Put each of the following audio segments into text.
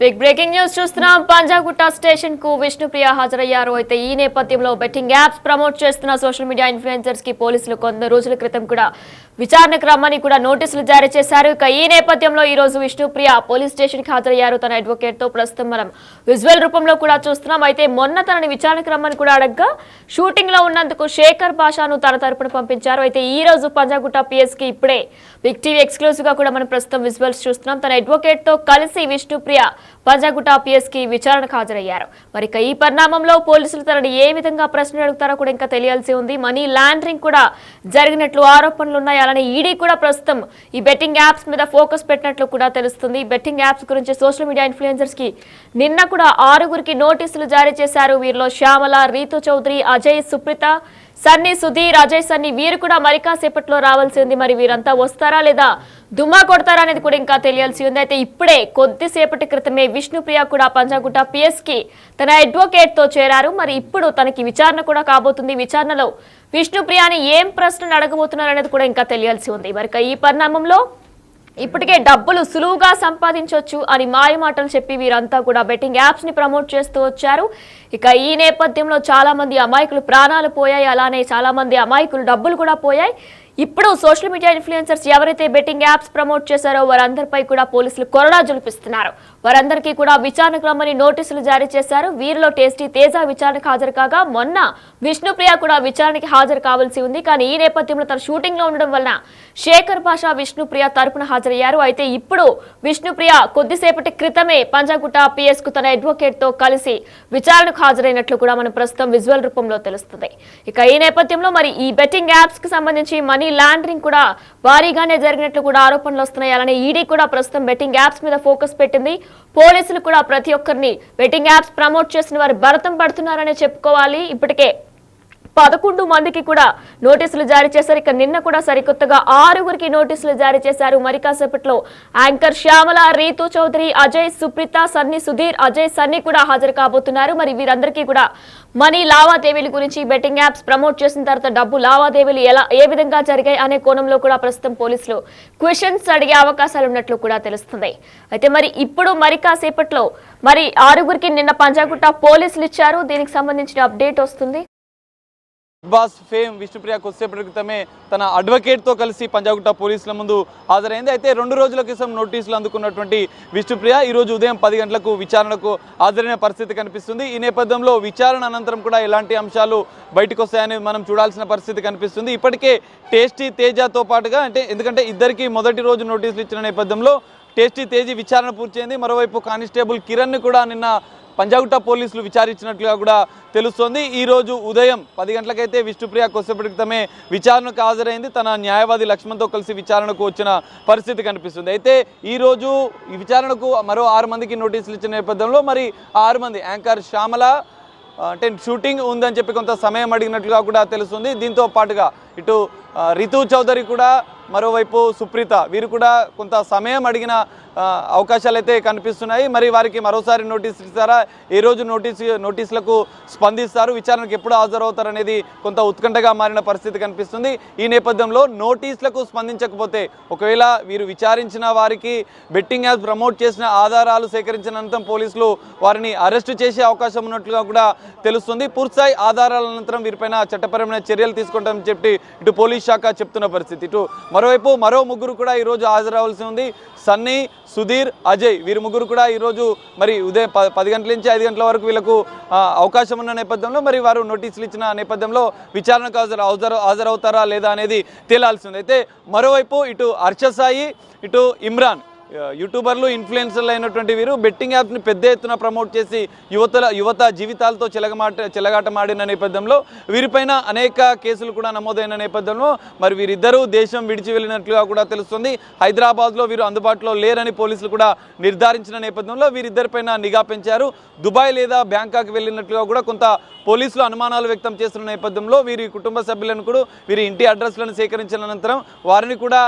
Big breaking news చూస్తున్నాం. Panjagutta station కు విష్ణుప్రియ హాజరయ్యారు. అయితే ఈ నేపథ్యంలో బెట్టింగ్ యాప్స్ ప్రమోట్ చేస్తున్న సోషల్ మీడియా ఇన్ఫ్లుయెన్సర్స్ కి పోలీసులు కొన్ని రోజుల క్రితం కూడా విచారణకు రమ్మని కూడా నోటీసులు జారీ చేశారు. ఇక ఈ నేపథ్యంలో ఈ రోజు విష్ణుప్రియ పోలీస్ స్టేషన్ కి హాజరయ్యారు. తన అడ్వకేట్ తో ప్రస్తుతం మనం విజువల్ రూపంలో కూడా చూస్తున్నాం. అయితే మొన్న తనని విచారణకు రమ్మని కూడా అడగ్గా షూటింగ్ లో ఉన్నందుకు శేఖర్ భాషను తన తరపున పంపించారు. అయితే ఈ రోజు పంజాగుట్ట పిఎస్ కి ఇప్పుడే బిగ్ టీవీ ఎక్స్క్లూజివ్ గా కూడా మనం ప్రస్తుతం విజువల్స్ చూస్తున్నాం. తన అడ్వకేట్ తో కలిసి విష్ణుప్రియ పంజాగుట్ట పిఎస్ కి విచారణకు హాజరయ్యారు. మరి ఈ పరిణామంలో పోలీసులు తనని ఏ విధంగా ప్రశ్నలు అడుగుతారో కూడా ఇంకా తెలియాల్సి ఉంది. మనీ లాండరింగ్ కూడా జరిగినట్లు ఆరోపణలు ఉన్నాయి. అలానే ఈడీ కూడా ప్రస్తుతం ఈ బెట్టింగ్ యాప్స్ మీద ఫోకస్ పెట్టినట్లు కూడా తెలుస్తుంది. బెట్టింగ్ యాప్స్ గురించి సోషల్ మీడియా ఇన్ఫ్లుయెన్సర్స్ కి నిన్న కూడా 6గురికి నోటీసులు జారీ చేశారు. వీరిలో శ్యామల, రీతు చౌదరి, అజయ్, సుప్రీత, సన్నీ, సుధీర్, అజయ్, సన్నీ వీరు కూడా మరి కాసేపట్లో రావాల్సి ఉంది. మరి వీరంతా వస్తారా లేదా దుమ్మా కొడతారా అనేది కూడా ఇంకా తెలియాల్సి ఉంది. అయితే ఇప్పుడే కొద్దిసేపటి క్రితమే విష్ణుప్రియ కూడా పంజాగుట్ట పిఎస్ కి తన అడ్వకేట్ తో చేరారు. మరి ఇప్పుడు తనకి విచారణ కూడా కాబోతుంది. విచారణలో విష్ణుప్రియని ఏం ప్రశ్నలు అడగబోతున్నారు అనేది కూడా ఇంకా తెలియాల్సి ఉంది. మరి ఈ పరిణామంలో ఇప్పటికే డబ్బులు సులువుగా సంపాదించవచ్చు అని మాయమాటలు చెప్పి వీరంతా కూడా బెట్టింగ్ యాప్స్ ని ప్రమోట్ చేస్తూ వచ్చారు. ఇక ఈ నేపథ్యంలో చాలా మంది అమాయకులు ప్రాణాలు పోయాయి. అలానే చాలా మంది అమాయకులు డబ్బులు కూడా పోయాయి. ఇప్పుడు సోషల్ మీడియా ఇన్ఫ్లుయెన్సర్స్ ఎవరైతే బెట్టింగ్ యాప్స్ ప్రమోట్ చేశారో వారందరిపై కూడా పోలీసులు కొరడా జులిపిస్తున్నారు. వారందరికీ కూడా విచారణకు రమ్మని నోటీసులు జారీ చేశారు. వీరిలో టేస్టీ తేజ విచారణకు హాజరు కాగా మొన్న విష్ణుప్రియ కూడా విచారణకి హాజరు కావాల్సి ఉంది. కానీ ఈ నేపథ్యంలో తన షూటింగ్ లో ఉండడం వలన శేఖర్ భాష విష్ణుప్రియ తరపున హాజరయ్యారు. అయితే ఇప్పుడు విష్ణుప్రియ కొద్దిసేపటి క్రితమే పంజాగుట్ట పిఎస్ కు తన అడ్వకేట్ తో కలిసి విచారణకు హాజరైనట్లు కూడా మనం ప్రస్తుతం విజువల్ రూపంలో తెలుస్తుంది. ఇక ఈ నేపథ్యంలో మరి ఈ బెట్టింగ్ యాప్స్ కి సంబంధించి మనీ లాండరింగ్ కూడా భారీగానే జరిగినట్లు కూడా ఆరోపణలు వస్తున్నాయి. అలానే ఈడీ కూడా ప్రస్తుతం బెట్టింగ్ యాప్స్ మీద ఫోకస్ పెట్టింది. పోలీసులు కూడా ప్రతి ఒక్కరిని బెట్టింగ్ యాప్స్ ప్రమోట్ చేసిన వారు భరతం పడుతున్నారనే చెప్పుకోవాలి. ఇప్పటికే 11 మందికి కూడా నోటీసులు జారీ చేశారు. ఇక నిన్న కూడా సరికొత్తగా 6గురికి నోటీసులు జారీ చేశారు. మరి కాసేపట్లో యాంకర్ శ్యామల, రీతు చౌదరి, అజయ్, సుప్రీత, సన్నీ, సుధీర్, అజయ్, సన్నీ కూడా హాజరు కాబోతున్నారు. మరి వీరందరికీ కూడా మనీ లావాదేవీల గురించి బెట్టింగ్ యాప్స్ ప్రమోట్ చేసిన తర్వాత డబ్బు లావాదేవీలు ఏ విధంగా జరిగాయి అనే కోణంలో కూడా ప్రస్తుతం పోలీసులు క్వశ్చన్స్ అడిగే అవకాశాలు ఉన్నట్లు కూడా తెలుస్తుంది. అయితే మరి ఇప్పుడు మరి కాసేపట్లో మరి 6గురికి నిన్న పంజాగుట్ట పోలీసులు ఇచ్చారు. దీనికి సంబంధించిన అప్డేట్ వస్తుంది. బాస్ ఫేమ్ విష్ణుప్రియ కొద్దిసేపటి క్రితమే తన అడ్వకేట్తో కలిసి పంజాగుట్ట పోలీసుల ముందు హాజరైంది. అయితే 2 రోజుల క్రితం నోటీసులు అందుకున్నటువంటి విష్ణుప్రియ ఈరోజు ఉదయం 10 గంటలకు విచారణకు హాజరైన పరిస్థితి కనిపిస్తుంది. ఈ నేపథ్యంలో విచారణ అనంతరం కూడా ఎలాంటి అంశాలు బయటకు వస్తాయని మనం చూడాల్సిన పరిస్థితి కనిపిస్తుంది. ఇప్పటికే టేస్టీ తేజతో పాటుగా ఎందుకంటే ఇద్దరికి మొదటి రోజు నోటీసులు ఇచ్చిన నేపథ్యంలో టేస్టీ తేజీ విచారణ పూర్తయింది. మరోవైపు కానిస్టేబుల్ కిరణ్ కూడా నిన్న పంజాగుట్ట పోలీసులు విచారించినట్లుగా కూడా తెలుస్తోంది. ఈ రోజు ఉదయం 10 గంటలకైతే విష్ణుప్రియ కొద్దిసేపటి క్రితమే విచారణకు హాజరైంది. తన న్యాయవాది లక్ష్మణ్తో కలిసి విచారణకు వచ్చిన పరిస్థితి కనిపిస్తుంది. అయితే ఈ రోజు ఈ విచారణకు మరో 6 మందికి నోటీసులు ఇచ్చిన నేపథ్యంలో మరి 6 మంది యాంకర్ శ్యామల షూటింగ్ ఉందని చెప్పి కొంత సమయం అడిగినట్లుగా కూడా తెలుస్తుంది. దీంతో పాటుగా ఇటు రితు చౌదరి కూడా, మరోవైపు సుప్రీత వీరు కూడా కొంత సమయం అడిగిన అవకాశాలు అయితే కనిపిస్తున్నాయి. మరి వారికి మరోసారి నోటీసులు ఇస్తారా, ఏ రోజు నోటీసులకు స్పందిస్తారు, విచారణకు ఎప్పుడు హాజరవుతారు అనేది కొంత ఉత్కంఠగా మారిన పరిస్థితి కనిపిస్తుంది. ఈ నేపథ్యంలో నోటీసులకు స్పందించకపోతే ఒకవేళ వీరు విచారించిన వారికి బెట్టింగ్ యాప్స్ ప్రమోట్ చేసిన ఆధారాలు సేకరించిన అనంతరం పోలీసులు వారిని అరెస్టు చేసే అవకాశం ఉన్నట్లుగా కూడా తెలుస్తుంది. పూర్తిస్థాయి ఆధారాల అనంతరం వీరిపైన చట్టపరమైన చర్యలు తీసుకుంటామని చెప్పి ఇటు పోలీస్ శాఖ చెప్తున్న పరిస్థితి. ఇటు మరోవైపు మరో 3 కూడా ఈరోజు హాజరవలసి ఉంది. సన్నీ, సుధీర్, అజయ్ వీరు 3 కూడా ఈరోజు మరి ఉదయం 10 గంటల నుంచి 5 గంటల వరకు వీళ్ళకు అవకాశం ఉన్న నేపథ్యంలో మరి వారు నోటీసులు ఇచ్చిన నేపథ్యంలో విచారణకు హాజరవుతారా లేదా అనేది తేలాల్సి ఉంది. అయితే మరోవైపు ఇటు హర్షసాయి, ఇటు ఇమ్రాన్ యూట్యూబర్లు, ఇన్ఫ్లుయెన్సర్లు అయినటువంటి వీరు బెట్టింగ్ యాప్ని పెద్ద ఎత్తున ప్రమోట్ చేసి యువత జీవితాలతో చెలగాటమాడిన నేపథ్యంలో వీరిపైన అనేక కేసులు కూడా నమోదైన నేపథ్యంలో మరి వీరిద్దరూ దేశం విడిచి వెళ్ళినట్లుగా కూడా తెలుస్తుంది. హైదరాబాద్లో వీరు అందుబాటులో లేరని పోలీసులు కూడా నిర్ధారించిన నేపథ్యంలో వీరిద్దరిపైన నిఘా పెంచారు. దుబాయ్ లేదా బ్యాంకాక్ వెళ్ళినట్లుగా కూడా కొంత పోలీసులు అనుమానాలు వ్యక్తం చేస్తున్న నేపథ్యంలో వీరి కుటుంబ సభ్యులను కూడా వీరి ఇంటి అడ్రస్లను సేకరించిన అనంతరం వారిని కూడా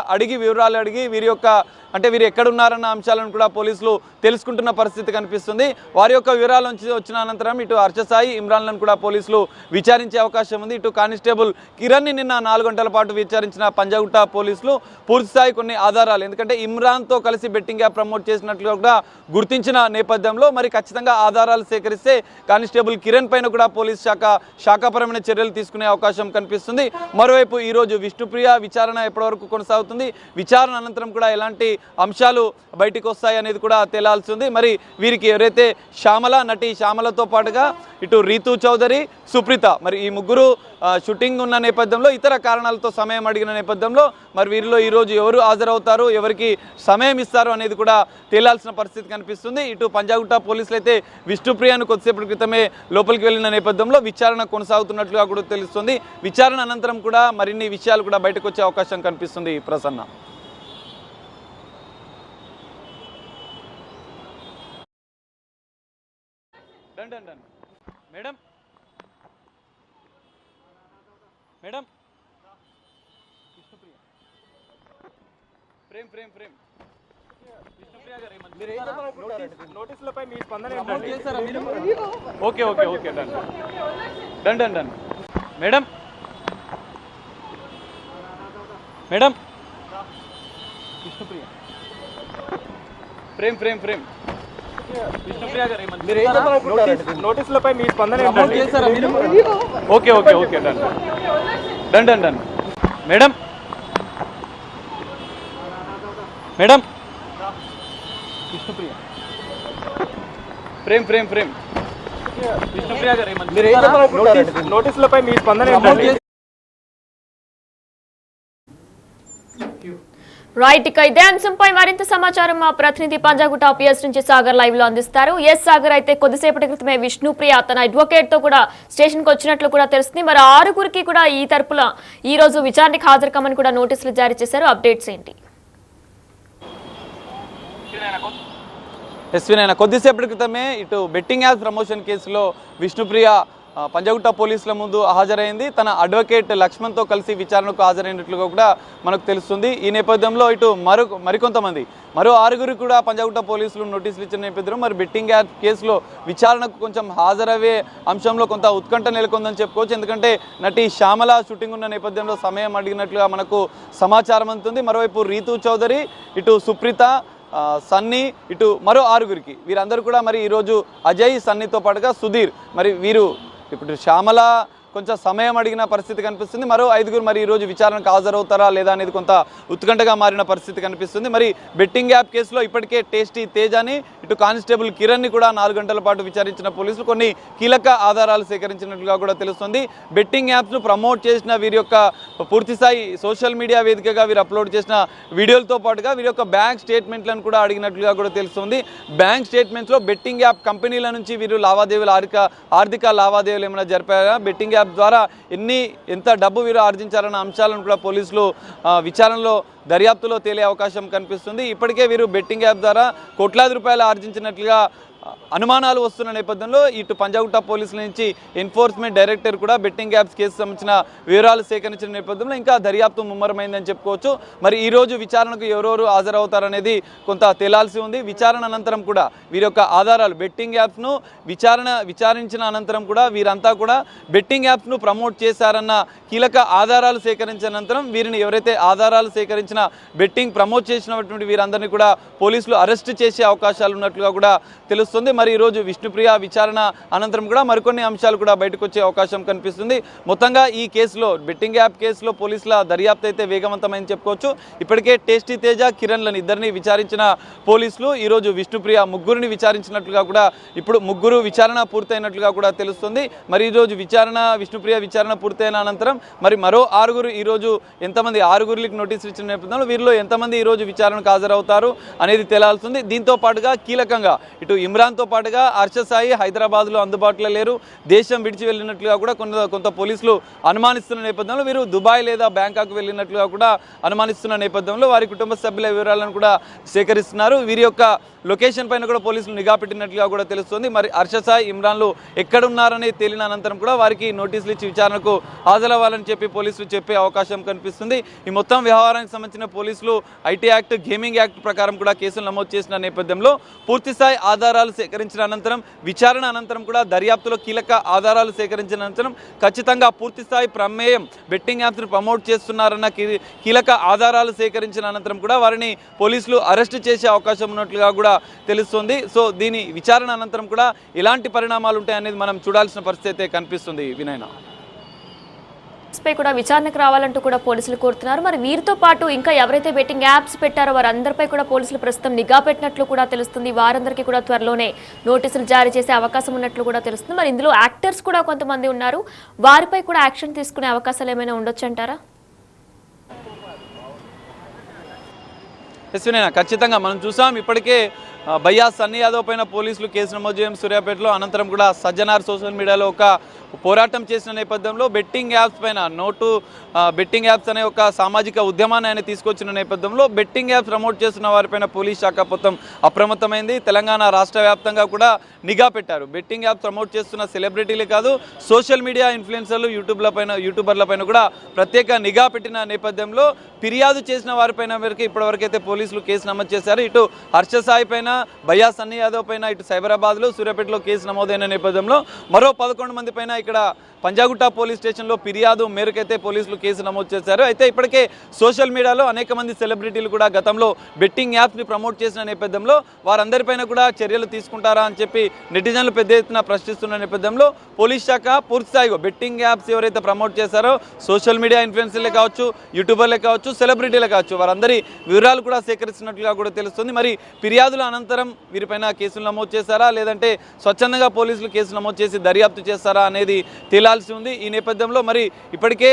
వివరాలు అడిగి వీరి యొక్క అంటే వీరు ఎక్కడున్నారన్న అంశాలను కూడా పోలీసులు తెలుసుకుంటున్న పరిస్థితి కనిపిస్తుంది. వారి యొక్క వివరాల నుంచి వచ్చిన అనంతరం ఇటు హర్షసాయి ఇమ్రాన్లను కూడా పోలీసులు విచారించే అవకాశం ఉంది. ఇటు కానిస్టేబుల్ కిరణ్ని నిన్న 4 గంటల పాటు విచారించిన పంజాగుట్ట పోలీసులు పూర్తిస్థాయి కొన్ని ఆధారాలు, ఎందుకంటే ఇమ్రాన్తో కలిసి బెట్టింగ్ యాప్ ప్రమోట్ చేసినట్లుగా కూడా గుర్తించిన నేపథ్యంలో మరి ఖచ్చితంగా ఆధారాలు సేకరిస్తే కానిస్టేబుల్ కిరణ్ పైన కూడా పోలీస్ శాఖాపరమైన చర్యలు తీసుకునే అవకాశం కనిపిస్తుంది. మరోవైపు ఈరోజు విష్ణుప్రియ విచారణ ఎప్పటివరకు కొనసాగుతుంది, విచారణ అనంతరం కూడా ఎలాంటి అంశాలు బయటికి వస్తాయి అనేది కూడా తేలాల్సి ఉంది. మరి వీరికి ఎవరైతే నటి శ్యామలతో పాటుగా ఇటు రీతూ చౌదరి, సుప్రీత, మరి ఈ ముగ్గురు షూటింగ్ ఉన్న నేపథ్యంలో ఇతర కారణాలతో సమయం అడిగిన నేపథ్యంలో మరి వీరిలో ఈరోజు ఎవరు హాజరవుతారు, ఎవరికి సమయం ఇస్తారు అనేది కూడా తేలాల్సిన పరిస్థితి కనిపిస్తుంది. ఇటు పంజాగుట్ట పోలీసులు అయితే విష్ణుప్రియను కొద్దిసేపటి క్రితమే లోపలికి వెళ్ళిన నేపథ్యంలో విచారణ కొనసాగుతున్నట్లుగా కూడా తెలుస్తుంది. విచారణ అనంతరం కూడా మరిన్ని విషయాలు కూడా బయటకు వచ్చే అవకాశం కనిపిస్తుంది. ప్రసన్న. మేడం మేడం విష్ణుప్రియ ప్రేమ్ ప్రేమ్ ప్రేమ్ విష్ణుప్రియ గారు నోటీసులపై మీ స్పందన ఏంటండి? Okay okay okay done done done done madam madam Vishnupriya Prem Prem Prem Vishnupriya garu నోటీసులపై మీ స్పందన ఏంటండి? Okay okay okay done done done done madam madam Vishnupriya Prem Prem Prem Vishnupriya garu నోటీసులపై మీ స్పందన ఏంటండి? రైట్, ఇక ఇదే అంశంపై మరింత సమాచారం మా ప్రతినిధి పంజాగుట్ట పిఎస్ నుంచి సాగర్ లైవ్ లో అందిస్తారు. ఎస్ సాగర్, అయితే కొద్దిసేపటి క్రితమే విష్ణుప్రియ తన అడ్వకేట్ తో కూడా స్టేషన్ కు వచ్చినట్లు కూడా తెలుస్తుంది. మరి 6గురికి కూడా ఈ తరపున ఈ రోజు విచారణకు హాజరు కమ్మని కూడా నోటీసులు జారీ చేశారు. అప్డేట్స్ ఏంటి? ఎస్వినైనా కొద్దిసేపటి క్రితమే ఇటు బెట్టింగ్ యాప్ ప్రమోషన్ కేసులో విష్ణుప్రియ పంజాగుట్ట పోలీసుల ముందు హాజరైంది. తన అడ్వకేట్ లక్ష్మణ్తో కలిసి విచారణకు హాజరైనట్లుగా కూడా మనకు తెలుస్తుంది. ఈ నేపథ్యంలో ఇటు మరికొంతమంది 6గురు కూడా పంజాగుట్ట పోలీసులు నోటీసులు ఇచ్చిన నేపథ్యంలో మరి బెట్టింగ్ యాప్ కేసులో విచారణకు కొంచెం హాజరయ్యే అంశంలో కొంత ఉత్కంఠ నెలకొందని చెప్పుకోవచ్చు. ఎందుకంటే నటి శ్యామల షూటింగ్ ఉన్న నేపథ్యంలో సమయం అడిగినట్లుగా మనకు సమాచారం అందుతుంది. మరోవైపు రీతూ చౌదరి, ఇటు సుప్రీత, సన్నీ, ఇటు మరో 6గురికి వీరందరూ కూడా మరి ఈరోజు అజయ్, సన్నీతో పాటుగా సుధీర్, మరి వీరు ఇప్పుడు శ్యామల కొంచెం సమయం అడిగిన పరిస్థితి కనిపిస్తుంది. మరో 5గురు మరి ఈరోజు విచారణకు హాజరవుతారా లేదా అనేది కొంత ఉత్కంఠగా మారిన పరిస్థితి కనిపిస్తుంది. మరి బెట్టింగ్ యాప్ కేసులో ఇప్పటికే టేస్టీ తేజాని, ఇటు కానిస్టేబుల్ కిరణ్ని కూడా 4 గంటల పాటు విచారించిన పోలీసులు కొన్ని కీలక ఆధారాలు సేకరించినట్లుగా కూడా తెలుస్తుంది. బెట్టింగ్ యాప్స్ను ప్రమోట్ చేసిన వీరి యొక్క పూర్తిస్థాయి సోషల్ మీడియా వేదికగా వీరు అప్లోడ్ చేసిన వీడియోలతో పాటుగా వీరి యొక్క బ్యాంక్ స్టేట్మెంట్లను కూడా అడిగినట్లుగా కూడా తెలుస్తుంది. బ్యాంక్ స్టేట్మెంట్స్లో బెట్టింగ్ యాప్ కంపెనీల నుంచి వీరు లావాదేవీలు ఆర్థిక లావాదేవీలు ఏమైనా జరిపారా, బెట్టింగ్ యాప్ ద్వారా ఎంత డబ్బు వీరు ఆర్జించారన్న అంశాలను కూడా పోలీసులు విచారణలో దర్యాప్తులో తేలే అవకాశం కనిపిస్తుంది. ఇప్పటికే వీరు బెట్టింగ్ యాప్ ద్వారా కోట్లాది రూపాయలు ఆర్జించినట్లుగా అనుమానాలు వస్తున్న నేపథ్యంలో ఇటు పంజాగుట్ట పోలీసుల నుంచి ఎన్ఫోర్స్మెంట్ డైరెక్టర్ కూడా బెట్టింగ్ యాప్స్ కేసు సంబంధించిన వివరాలు సేకరించిన నేపథ్యంలో ఇంకా దర్యాప్తు ముమ్మరమైందని చెప్పుకోవచ్చు. మరి ఈరోజు విచారణకు ఎవరెవరు హాజరవుతారనేది కొంత తేలాల్సి ఉంది. విచారణ అనంతరం కూడా వీరి యొక్క ఆధారాలు బెట్టింగ్ యాప్స్ను విచారించిన అనంతరం కూడా వీరంతా కూడా బెట్టింగ్ యాప్స్ను ప్రమోట్ చేశారన్న కీలక ఆధారాలు సేకరించిన అనంతరం వీరిని ఎవరైతే ఆధారాలు సేకరించిన బెట్టింగ్ ప్రమోట్ చేసినటువంటి వీరందరినీ కూడా పోలీసులు అరెస్ట్ చేసే అవకాశాలు ఉన్నట్లుగా కూడా తెలుస్తుంది. మరి ఈరోజు విష్ణుప్రియ విచారణ అనంతరం కూడా మరికొన్ని అంశాలు కూడా బయటకు వచ్చే అవకాశం కనిపిస్తుంది. మొత్తంగా ఈ కేసులో బెట్టింగ్ యాప్ కేసులో పోలీసుల దర్యాప్తు అయితే వేగవంతమైంది చెప్పుకోవచ్చు. ఇప్పటికే టేస్టీ తేజ, కిరణ్లను ఇద్దరిని విచారించిన పోలీసులు ఈరోజు విష్ణుప్రియ ముగ్గురిని విచారించినట్లుగా కూడా ఇప్పుడు ముగ్గురు విచారణ పూర్తయినట్లుగా కూడా తెలుస్తుంది. మరి ఈరోజు విష్ణుప్రియ విచారణ పూర్తయిన అనంతరం మరి మరో 6గురు ఈరోజు ఎంతమంది 6గురికి నోటీసులు ఇచ్చిన నేపథ్యంలో వీరిలో ఎంతమంది ఈరోజు విచారణకు హాజరవుతారు అనేది తేలాల్సింది. దీంతో పాటుగా కీలకంగా ఇటు ఇమ్రాన్తో పాటుగా హర్ష సాయి హైదరాబాద్లో అందుబాటులో లేరు, దేశం విడిచి వెళ్ళినట్లుగా కూడా కొంత పోలీసులు అనుమానిస్తున్న నేపథ్యంలో వీరు దుబాయ్ లేదా బ్యాంకాక్ వెళ్ళినట్లుగా కూడా అనుమానిస్తున్న నేపథ్యంలో వారి కుటుంబ సభ్యుల వివరాలను కూడా సేకరిస్తున్నారు. వీరి యొక్క లొకేషన్ పైన కూడా పోలీసులు నిఘా పెట్టినట్లుగా కూడా తెలుస్తుంది. మరి హర్ష సాయి ఇమ్రాన్లు ఎక్కడున్నారని తేలిన అనంతరం కూడా వారికి నోటీసులు ఇచ్చి విచారణకు హాజరవ్వాలని చెప్పి పోలీసులు చెప్పే అవకాశం కనిపిస్తుంది. ఈ మొత్తం వ్యవహారానికి సంబంధించిన పోలీసులు ఐటీ యాక్ట్, గేమింగ్ యాక్ట్ ప్రకారం కూడా కేసులు నమోదు చేసిన నేపథ్యంలో పూర్తిస్థాయి ఆధారాలు సేకరించిన అనంతరం విచారణ అనంతరం కూడా దర్యాప్తులో కీలక ఆధారాలు సేకరించిన అనంతరం ఖచ్చితంగా పూర్తిస్థాయి ప్రమేయం బెట్టింగ్ యాప్స్ను ప్రమోట్ చేస్తున్నారన్న కీలక ఆధారాలు సేకరించిన అనంతరం కూడా వారిని పోలీసులు అరెస్ట్ చేసే అవకాశం ఉన్నట్లుగా కూడా తెలుస్తుంది. సో దీని విచారణ అనంతరం కూడా ఎలాంటి పరిణామాలు ఉంటాయనేది మనం చూడాల్సిన పరిస్థితి కనిపిస్తుంది. వినయన పై కూడా విచారణకు రావాలంటూ కూడా పోలీసులు కోరుతున్నారు. మరి వీరితో పాటు ఇంకా ఎవరైతే బెట్టింగ్ యాప్స్ పెట్టారో వారందరిపై కూడా పోలీసులు ప్రస్తుతం నిఘా పెట్టినట్లు కూడా తెలుస్తుంది. వారందరికీ కూడా త్వరలోనే నోటీసులు జారీ చేసే అవకాశం ఉన్నట్లు కూడా తెలుస్తుంది. మరి ఇందులో యాక్టర్స్ కూడా కొంతమంది ఉన్నారు, వారిపై కూడా యాక్షన్ తీసుకునే అవకాశాలు ఏమైనా ఉండొచ్చు అంటారా? ఖచ్చితంగా మనం చూసాం. ఇప్పటికే భయ్యా సన్నీ యాదవ్ పైన పోలీసులు కేసు నమోదు చేయడం సూర్యాపేటలో, అనంతరం కూడా సజ్జనార్ సోషల్ మీడియాలో ఒక పోరాటం చేసిన నేపథ్యంలో బెట్టింగ్ యాప్స్ పైన నోటు బెట్టింగ్ యాప్స్ అనే ఒక సామాజిక ఉద్యమాన్ని ఆయన తీసుకొచ్చిన నేపథ్యంలో బెట్టింగ్ యాప్స్ ప్రమోట్ చేస్తున్న వారిపైన పోలీస్ శాఖ మొత్తం అప్రమత్తమైంది. తెలంగాణ రాష్ట్ర వ్యాప్తంగా కూడా నిఘా పెట్టారు. బెట్టింగ్ యాప్స్ ప్రమోట్ చేస్తున్న సెలబ్రిటీలే కాదు, సోషల్ మీడియా ఇన్ఫ్లుయెన్సర్లు యూట్యూబర్ల పైన కూడా ప్రత్యేక నిఘా పెట్టిన నేపథ్యంలో ఫిర్యాదు చేసిన వారిపైన మేరకు ఇప్పటివరకైతే పోలీసులు కేసు నమోదు చేశారు. ఇటు హర్ష సాయి పైన, భయ్యా సన్నీ యాదవ్ పైన, ఇటు సైబరాబాద్లో సూర్యాపేటలో కేసు నమోదైన నేపథ్యంలో మరో 11 మంది పైన ఇక్కడ పంజాగుట్ట పోలీస్ స్టేషన్లో ఫిర్యాదు మేరకైతే పోలీసులు కేసు నమోదు చేశారు. అయితే ఇప్పటికే సోషల్ మీడియాలో అనేక మంది సెలబ్రిటీలు కూడా గతంలో బెట్టింగ్ యాప్స్ని ప్రమోట్ చేసిన నేపథ్యంలో వారందరిపైన కూడా చర్యలు తీసుకుంటారా అని చెప్పి నెటిజన్లు పెద్ద ఎత్తున ప్రశ్నిస్తున్న నేపథ్యంలో పోలీస్ శాఖ పూర్తిస్థాయిగా బెట్టింగ్ యాప్స్ ఎవరైతే ప్రమోట్ చేశారో సోషల్ మీడియా ఇన్ఫ్లుయెన్సర్లే కావచ్చు, యూట్యూబర్లే కావచ్చు, సెలబ్రిటీలే కావచ్చు, వారందరి వివరాలు కూడా సేకరిస్తున్నట్లుగా కూడా తెలుస్తుంది. మరి ఫిర్యాదుల అనంతరం వీరిపైన కేసులు నమోదు చేశారా లేదంటే స్వచ్ఛందంగా పోలీసులు కేసు నమోదు చేసి దర్యాప్తు చేస్తారా అనేది తేలాల్సి ఉంది. ఈ నేపథ్యంలో మరి ఇప్పటికే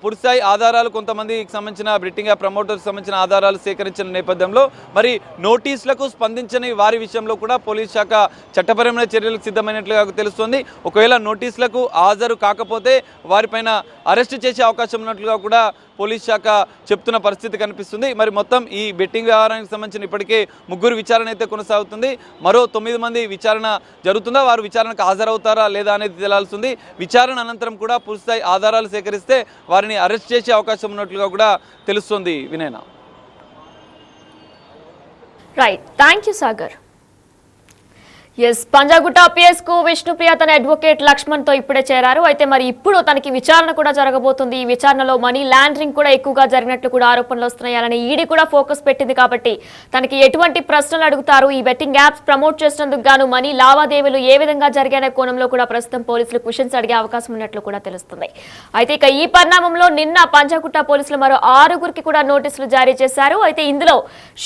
పూర్తిస్థాయి ఆధారాలు కొంతమందికి సంబంధించిన బెట్టింగ్ యాప్ ప్రమోటర్కి సంబంధించిన ఆధారాలు సేకరించిన నేపథ్యంలో మరి నోటీసులకు స్పందించని వారి విషయంలో కూడా పోలీస్ శాఖ చట్టపరమైన చర్యలకు సిద్ధమైనట్లుగా తెలుస్తుంది. ఒకవేళ నోటీసులకు హాజరు కాకపోతే వారిపైన అరెస్టు చేసే అవకాశం ఉన్నట్లుగా కూడా పోలీస్ శాఖ చెప్తున్న పరిస్థితి కనిపిస్తుంది. మరి మొత్తం ఈ బెట్టింగ్ వ్యవహారానికి సంబంధించిన ఇప్పటికే 3 విచారణ అయితే కొనసాగుతుంది. మరో 9 మంది విచారణ జరుగుతుందా, వారు విచారణకు హాజరవుతారా లేదా అనేది తేలాల్సింది. విచారణ అనంతరం కూడా పూర్తిస్థాయి ఆధారాలు సేకరిస్తే వారిని అరెస్ట్ చేసే అవకాశం ఉన్నట్లుగా కూడా తెలుస్తుంది. వినయన right, thank you Sagar. Yes, Panjagutta PS కు విష్ణుప్రియ తన అడ్వకేట్ లక్ష్మణ్ తో ఇప్పుడే చేరారు. అయితే మరి ఇప్పుడు తనకి విచారణ కూడా జరగబోతుంది. ఈ విచారణలో మనీ లాండరింగ్ కూడా ఎక్కువగా జరిగినట్లు కూడా ఆరోపణలు వస్తున్నాయని ఈడీ కూడా ఫోకస్ పెట్టింది. కాబట్టి తనకి ఎటువంటి ప్రశ్నలు అడుగుతారు, ఈ బెట్టింగ్ యాప్స్ ప్రమోట్ చేసినందుకు గాను మనీ లావాదేవీలు ఏ విధంగా జరిగాయనే కోణంలో కూడా ప్రస్తుతం పోలీసులు క్వశ్చన్స్ అడిగే అవకాశం ఉన్నట్లు కూడా తెలుస్తుంది. అయితే ఇక ఈ పరిణామంలో నిన్న పంజాగుట్ట పోలీసులు మరో 6గురికి కూడా నోటీసులు జారీ చేశారు. అయితే ఇందులో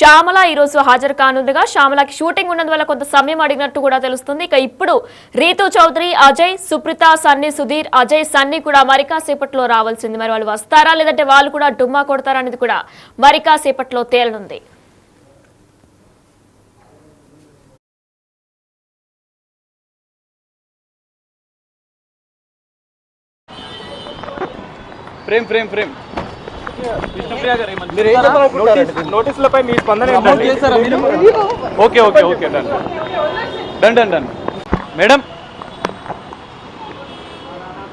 శ్యామల ఈ రోజు హాజరు కానుండగా శ్యామలకి షూటింగ్ ఉన్నందువల్ల కొంత సమయం అడిగినట్టు కూడా తెలుస్తుంది. ఇక ఇప్పుడు రీతు చౌదరి, అజయ్, సుప్రీత, సన్నీ, సుధీర్, అజయ్, సన్నీ కూడా మరి కాసేపట్లో రావాల్సింది. మరి వాళ్ళు వస్తారా లేదంటే వాళ్ళు కూడా డుమ్మా కొడతారా అనేది కూడా మరి కాసేపట్లో తేలనుంది. నోటీసులపై మీ స్పందన okay okay okay done done done madam